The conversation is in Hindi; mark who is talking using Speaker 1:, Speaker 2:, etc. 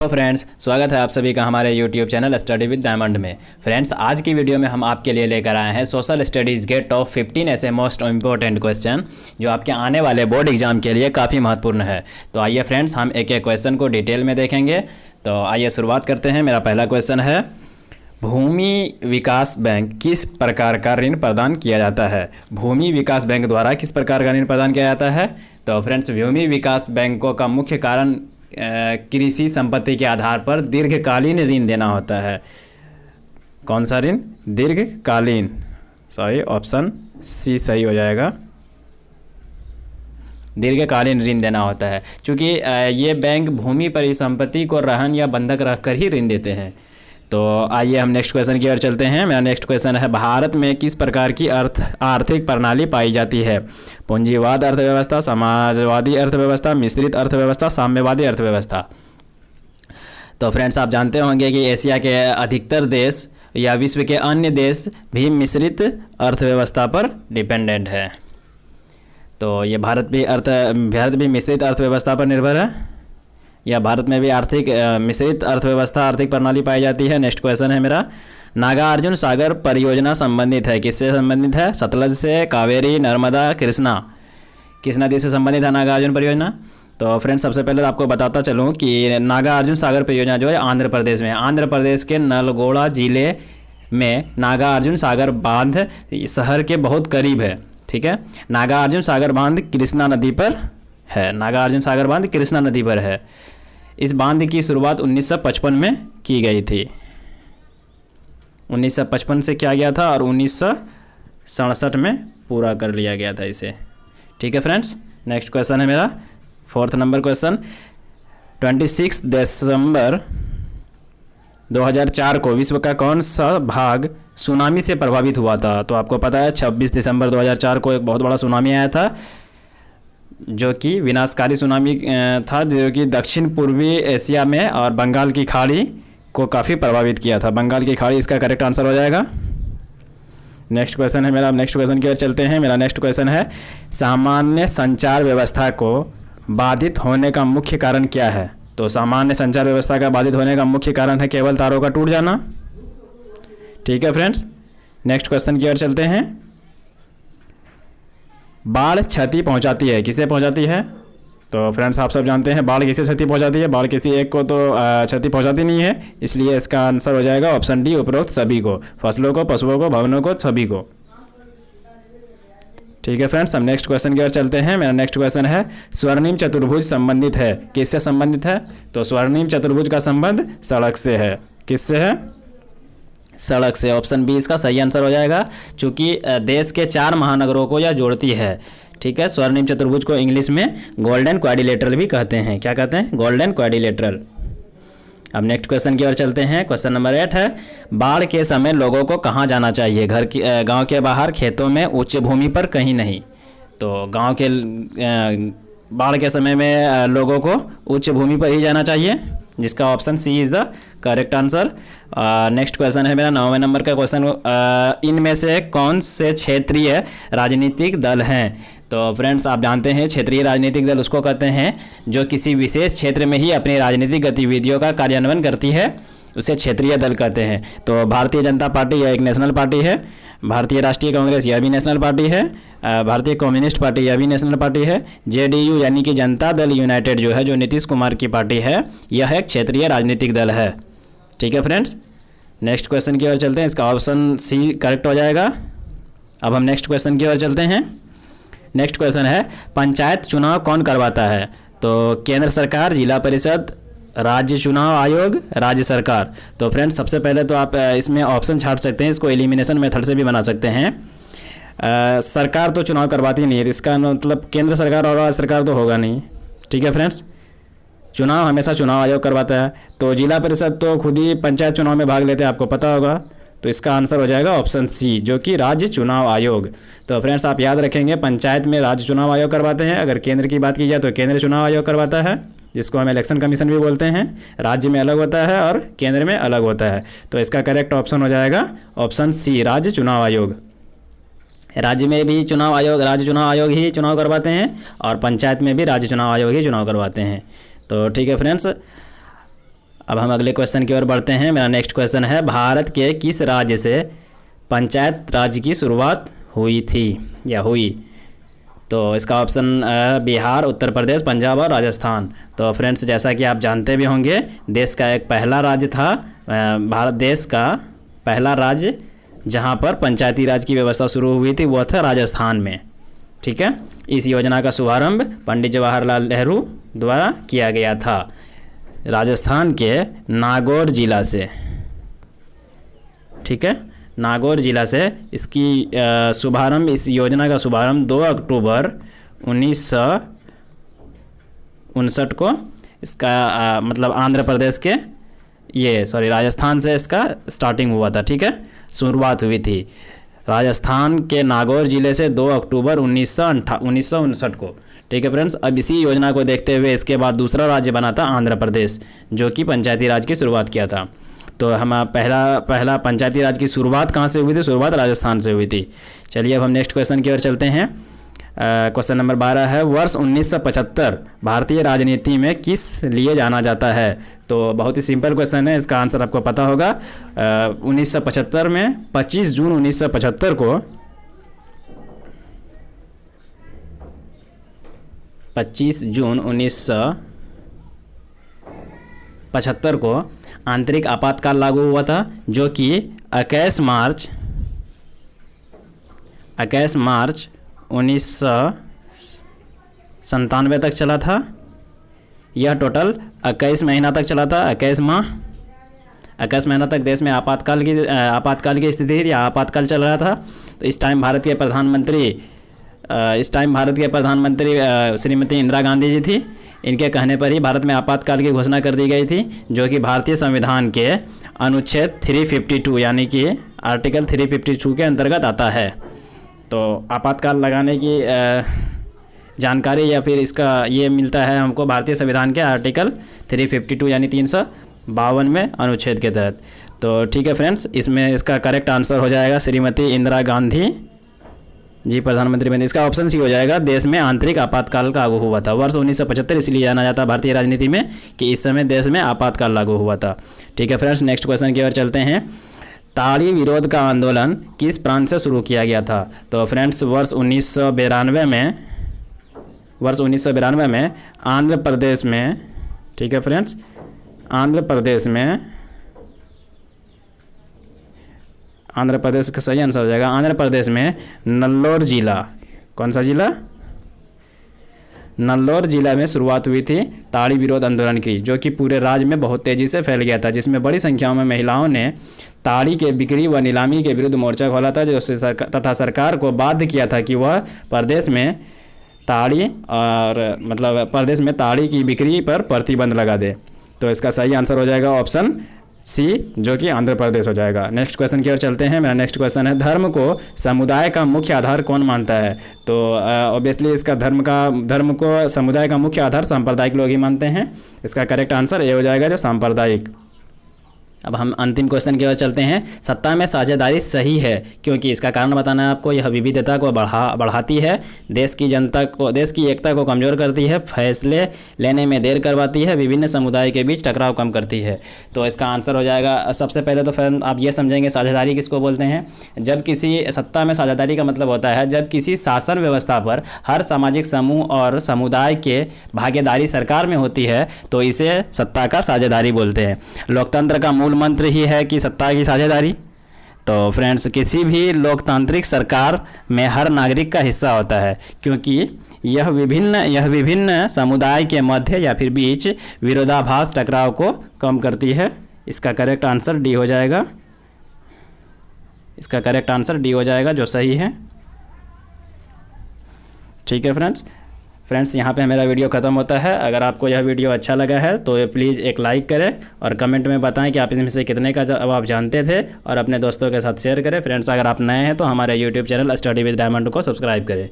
Speaker 1: तो फ्रेंड्स, स्वागत है आप सभी का हमारे YouTube channel study with diamond में। फ्रेंड्स, आज की वीडियो में हम आपके लिए लेकर आए हैं सोशल स्टडीज़ के टॉप 15 ऐसे मोस्ट इम्पोर्टेंट क्वेश्चन जो आपके आने वाले बोर्ड एग्जाम के लिए काफ़ी महत्वपूर्ण है। तो आइए फ्रेंड्स, हम एक एक क्वेश्चन को डिटेल में देखेंगे। तो आइए शुरुआत करते हैं। मेरा पहला क्वेश्चन है, भूमि विकास बैंक किस प्रकार का ऋण प्रदान किया जाता है? भूमि विकास बैंक द्वारा किस प्रकार का ऋण प्रदान किया जाता है? तो फ्रेंड्स, भूमि विकास बैंकों का मुख्य कारण कृषि संपत्ति के आधार पर दीर्घकालीन ऋण देना होता है। कौन सा ऋण? दीर्घकालीन। सॉरी, ऑप्शन सी सही हो जाएगा। दीर्घकालीन ऋण देना होता है, क्योंकि ये बैंक भूमि परिसंपत्ति को रहन या बंधक रखकर ही ऋण देते हैं। तो आइए हम नेक्स्ट क्वेश्चन की ओर चलते हैं। मेरा नेक्स्ट क्वेश्चन है, भारत में किस प्रकार की आर्थिक प्रणाली पाई जाती है? पूंजीवाद अर्थव्यवस्था, समाजवादी अर्थव्यवस्था, मिश्रित अर्थव्यवस्था, साम्यवादी अर्थव्यवस्था। तो फ्रेंड्स, आप जानते होंगे कि एशिया के अधिकतर देश या विश्व के अन्य देश भी मिश्रित अर्थव्यवस्था पर डिपेंडेंट है। तो ये भारत भी मिश्रित अर्थव्यवस्था पर निर्भर है, या भारत में भी मिश्रित अर्थव्यवस्था आर्थिक प्रणाली पाई जाती है। नेक्स्ट क्वेश्चन है मेरा, नागार्जुन सागर परियोजना संबंधित है? किससे संबंधित है? सतलज से, कावेरी, नर्मदा, कृष्णा। किस नदी से संबंधित है नागार्जुन परियोजना? तो फ्रेंड्स, सबसे पहले आपको बताता चलूँ कि नागार्जुन सागर परियोजना जो है आंध्र प्रदेश में है। आंध्र प्रदेश के नलगोड़ा जिले में नागार्जुन सागर बांध शहर के बहुत करीब है। ठीक है, नागार्जुन सागर बांध कृष्णा नदी पर है। नागार्जुन सागर बांध कृष्णा नदी पर है। इस बांध की शुरुआत 1955 में की गई थी। 1955 से किया गया था और 1967 में पूरा कर लिया गया था इसे। ठीक है फ्रेंड्स, नेक्स्ट क्वेश्चन है मेरा, 4th नंबर क्वेश्चन। 26 दिसंबर 2004 को विश्व का कौन सा भाग सुनामी से प्रभावित हुआ था? तो आपको पता है 26 दिसंबर 2004 को एक बहुत बड़ा सुनामी आया था, जो कि विनाशकारी सुनामी था, जो कि दक्षिण पूर्वी एशिया में और बंगाल की खाड़ी को काफ़ी प्रभावित किया था। बंगाल की खाड़ी इसका करेक्ट आंसर हो जाएगा। नेक्स्ट क्वेश्चन है मेरा, नेक्स्ट क्वेश्चन की ओर चलते हैं। मेरा नेक्स्ट क्वेश्चन है, सामान्य संचार व्यवस्था को बाधित होने का मुख्य कारण क्या है? तो सामान्य संचार व्यवस्था का बाधित होने का मुख्य कारण है केबल तारों का टूट जाना। ठीक है फ्रेंड्स, नेक्स्ट क्वेश्चन की ओर चलते हैं। बाढ़ क्षति पहुंचाती है? किसे पहुंचाती है? तो फ्रेंड्स, आप सब जानते हैं बाढ़ किसे क्षति पहुंचाती है। बाढ़ किसी एक को तो क्षति पहुंचाती नहीं है, इसलिए इसका आंसर हो जाएगा ऑप्शन डी, उपरोक्त सभी को, फसलों को, पशुओं को, भवनों को, सभी को। ठीक है फ्रेंड्स, हम नेक्स्ट क्वेश्चन की ओर चलते हैं। मेरा नेक्स्ट क्वेश्चन है, स्वर्णिम चतुर्भुज संबंधित है? किससे संबंधित है? तो स्वर्णिम चतुर्भुज का संबंध सड़क से है। किससे है? सड़क से। ऑप्शन बी इसका सही आंसर हो जाएगा, क्योंकि देश के 4 महानगरों को यह जोड़ती है। ठीक है, स्वर्णिम चतुर्भुज को इंग्लिश में गोल्डन क्वाड्रिलेटरल भी कहते हैं। क्या कहते हैं? Golden quadrilateral. अब नेक्स्ट क्वेश्चन की ओर चलते हैं। क्वेश्चन नंबर 8 है, बाढ़ के समय लोगों को कहाँ जाना चाहिए? गांव के बाहर, खेतों में, उच्च भूमि पर, कहीं नहीं। तो बाढ़ के समय में लोगों को उच्च भूमि पर ही जाना चाहिए, जिसका option C is the correct answer. Next question है मेरा 9वें नंबर का क्वेश्चन, इनमें से कौन से क्षेत्रीय राजनीतिक दल हैं? तो फ्रेंड्स, आप जानते हैं क्षेत्रीय राजनीतिक दल उसको कहते हैं जो किसी विशेष क्षेत्र में ही अपनी राजनीतिक गतिविधियों का कार्यान्वयन करती है, उसे क्षेत्रीय दल कहते हैं। तो भारतीय जनता पार्टी यह एक नेशनल पार्टी है, भारतीय राष्ट्रीय कांग्रेस यह भी नेशनल पार्टी है, भारतीय कम्युनिस्ट पार्टी यह भी नेशनल पार्टी है, जेडीयू यानी कि जनता दल यूनाइटेड जो है, जो नीतीश कुमार की पार्टी है, यह एक क्षेत्रीय राजनीतिक दल है। ठीक है फ्रेंड्स, नेक्स्ट क्वेश्चन की ओर चलते हैं। इसका ऑप्शन सी करेक्ट हो जाएगा। अब हम नेक्स्ट क्वेश्चन की ओर चलते हैं। नेक्स्ट क्वेश्चन है, पंचायत चुनाव कौन करवाता है? तो केंद्र सरकार, जिला परिषद, राज्य चुनाव आयोग, राज्य सरकार। तो फ्रेंड्स, सबसे पहले तो आप इसमें ऑप्शन छाट सकते हैं, इसको एलिमिनेशन मेथड से भी बना सकते हैं। सरकार तो चुनाव करवाती नहीं है, इसका मतलब केंद्र सरकार और राज्य सरकार तो होगा नहीं। ठीक है फ्रेंड्स, चुनाव हमेशा चुनाव आयोग करवाता है। तो जिला परिषद तो खुद ही पंचायत चुनाव में भाग लेते हैं, आपको पता होगा। तो इसका आंसर हो जाएगा ऑप्शन सी, जो कि राज्य चुनाव आयोग। तो फ्रेंड्स, आप याद रखेंगे, पंचायत में राज्य चुनाव आयोग करवाते हैं। अगर केंद्र की बात की जाए तो केंद्र चुनाव आयोग करवाता है, जिसको हम इलेक्शन कमीशन भी बोलते हैं। राज्य में अलग होता है और केंद्र में अलग होता है। तो इसका करेक्ट ऑप्शन हो जाएगा ऑप्शन सी, राज्य चुनाव आयोग। राज्य में भी चुनाव आयोग, राज्य चुनाव आयोग ही चुनाव करवाते हैं, और पंचायत में भी राज्य चुनाव आयोग ही चुनाव करवाते हैं। तो ठीक है फ्रेंड्स, अब हम अगले क्वेश्चन की ओर बढ़ते हैं। मेरा नेक्स्ट क्वेश्चन है, भारत के किस राज्य से पंचायत राज की शुरुआत हुई थी या हुई? तो इसका ऑप्शन बिहार, उत्तर प्रदेश, पंजाब और राजस्थान। तो फ्रेंड्स, जैसा कि आप जानते भी होंगे, देश का एक पहला राज्य था, भारत देश का पहला राज्य जहां पर पंचायती राज की व्यवस्था शुरू हुई थी वो था राजस्थान में। ठीक है, इस योजना का शुभारंभ पंडित जवाहरलाल नेहरू द्वारा किया गया था राजस्थान के नागौर जिला से। ठीक है, नागौर जिला से इसकी शुभारंभ, इस योजना का शुभारंभ 2 अक्टूबर 1959 को इसका मतलब आंध्र प्रदेश के राजस्थान से इसका स्टार्टिंग हुआ था। ठीक है, शुरुआत हुई थी राजस्थान के नागौर जिले से 2 अक्टूबर 1959 को। ठीक है फ्रेंड्स, अब इसी योजना को देखते हुए इसके बाद दूसरा राज्य बना था आंध्र प्रदेश, जो कि पंचायती राज की शुरुआत किया था। तो हम पहला पंचायती राज की शुरुआत कहाँ से हुई थी? शुरुआत राजस्थान से हुई थी। चलिए अब हम नेक्स्ट क्वेश्चन की ओर चलते हैं। क्वेश्चन नंबर 12 है, वर्ष 1975 भारतीय राजनीति में किस लिए जाना जाता है? तो बहुत ही सिंपल क्वेश्चन है, इसका आंसर आपको पता होगा। 1975 में 25 जून 1975 को 25 जून 1975 को आंतरिक आपातकाल लागू हुआ था, जो कि 21 मार्च 1997 तक चला था। यह टोटल 21 महीना तक चला था, 21 महीना तक देश में आपातकाल की स्थिति थी, आपातकाल चल रहा था। तो इस टाइम भारत के प्रधानमंत्री श्रीमती इंदिरा गांधी जी थी। इनके कहने पर ही भारत में आपातकाल की घोषणा कर दी गई थी, जो कि भारतीय संविधान के अनुच्छेद 352 यानी कि आर्टिकल 352 के अंतर्गत आता है। तो आपातकाल लगाने की जानकारी या फिर इसका ये मिलता है हमको भारतीय संविधान के आर्टिकल 352 यानी 352 में अनुच्छेद के तहत। तो ठीक है फ्रेंड्स, इसमें इसका करेक्ट आंसर हो जाएगा श्रीमती इंदिरा गांधी जी प्रधानमंत्री बनी। इसका ऑप्शन सी हो जाएगा, देश में आंतरिक आपातकाल लागू हुआ था। वर्ष 1975 इसलिए जाना जाता है भारतीय राजनीति में कि इस समय देश में आपातकाल लागू हुआ था। ठीक है फ्रेंड्स, नेक्स्ट क्वेश्चन की ओर चलते हैं। ताड़ी विरोध का आंदोलन किस प्रांत से शुरू किया गया था? तो फ्रेंड्स, वर्ष 1992 में आंध्र प्रदेश में, ठीक है फ्रेंड्स, आंध्र प्रदेश का सही आंसर हो जाएगा। आंध्र प्रदेश में नल्लोर जिला, कौन सा जिला? नल्लोर जिला में शुरुआत हुई थी ताड़ी विरोध आंदोलन की, जो कि पूरे राज्य में बहुत तेज़ी से फैल गया था, जिसमें बड़ी संख्या में महिलाओं ने ताड़ी के बिक्री व नीलामी के विरुद्ध मोर्चा खोला था, तथा सरकार को बाध्य किया था कि वह प्रदेश में ताड़ी की बिक्री पर प्रतिबंध लगा दे। तो इसका सही आंसर हो जाएगा ऑप्शन सी, जो कि आंध्र प्रदेश हो जाएगा। नेक्स्ट क्वेश्चन की ओर चलते हैं। मेरा नेक्स्ट क्वेश्चन है, धर्म को समुदाय का मुख्य आधार कौन मानता है? तो ऑब्वियसली इसका धर्म को समुदाय का मुख्य आधार सांप्रदायिक लोग ही मानते हैं। इसका करेक्ट आंसर ये हो जाएगा, जो सांप्रदायिक। अब हम अंतिम क्वेश्चन की ओर चलते हैं। सत्ता में साझेदारी सही है क्योंकि? इसका कारण बताना है आपको। यह विविधता को बढ़ाती है, देश की एकता को कमज़ोर करती है, फैसले लेने में देर करवाती है, विभिन्न समुदाय के बीच टकराव कम करती है। तो इसका आंसर हो जाएगा, सबसे पहले तो फिर आप ये समझेंगे साझेदारी किसको बोलते हैं। जब किसी सत्ता में साझेदारी का मतलब होता है जब किसी शासन व्यवस्था पर हर सामाजिक समूह और समुदाय के भागीदारी सरकार में होती है, तो इसे सत्ता का साझेदारी बोलते हैं। लोकतंत्र का मूल मंत्र ही है कि सत्ता की साझेदारी। तो फ्रेंड्स, किसी भी लोकतांत्रिक सरकार में हर नागरिक का हिस्सा होता है, क्योंकि यह विभिन्न समुदाय के मध्य या फिर बीच विरोधाभास टकराव को कम करती है। इसका करेक्ट आंसर डी हो जाएगा। इसका करेक्ट आंसर डी हो जाएगा, जो सही है। ठीक है फ्रेंड्स, यहाँ पे मेरा वीडियो ख़त्म होता है। अगर आपको यह वीडियो अच्छा लगा है तो प्लीज़ एक लाइक करें और कमेंट में बताएं कि आप इसमें से कितने का जवाब जानते थे, और अपने दोस्तों के साथ शेयर करें। फ्रेंड्स, अगर आप नए हैं तो हमारे YouTube channel study with diamond को सब्सक्राइब करें।